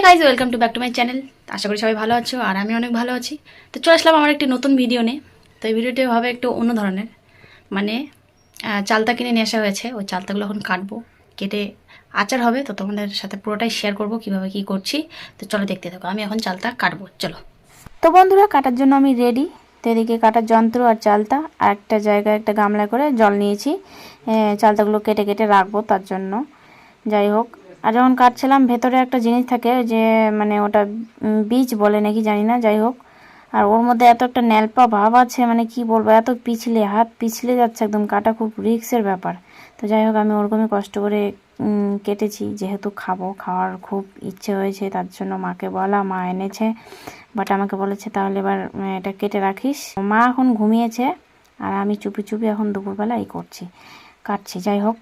Guys, welcome to back to my channel. আশা করি সবাই ভালো আছো আর আমি অনেক ভালো আছি। তো চলে আসলাম আমার একটি নতুন ভিডিও নিয়ে। তো এই ভিডিওটি হবে একটু অন্য ধরনের, মানে চালতা কিনে নিয়ে আসা হয়েছে। ওই চালতাগুলো এখন কাটবো, কেটে আচার হবে। তো তোমাদের সাথে পুরোটাই শেয়ার করব কীভাবে কী করছি। তো চলো দেখতে থাকো, আমি এখন চালতা কাটবো, চলো। তো বন্ধুরা, কাটার জন্য আমি রেডি। তো এদিকে কাটার যন্ত্র আর চালতা, আর একটা জায়গায় একটা গামলা করে জল নিয়েছি। চালতাগুলো কেটে কেটে রাখবো তার জন্য। যাই হোক, আর যখন কাটছিলাম ভেতরে একটা জিনিস থাকে যে মানে ওটা বীজ বলে নাকি জানি না, যাই হোক। আর ওর মধ্যে এত একটা ন্যালপা ভাব আছে, মানে কি বলবো, এত পিছলে হাত পিছলে যাচ্ছে একদম। কাটা খুব রিস্কের ব্যাপার। তো যাই হোক, আমি ওরকমই কষ্ট করে কেটেছি, যেহেতু খাওয়ার খুব ইচ্ছে হয়েছে, তার জন্য মাকে বলা, মা এনেছে। বাট আমাকে বলেছে তাহলে এবার এটা কেটে রাখিস। মা এখন ঘুমিয়েছে আর আমি চুপি চুপি এখন দুপুরবেলা কাটছি। যাই হোক,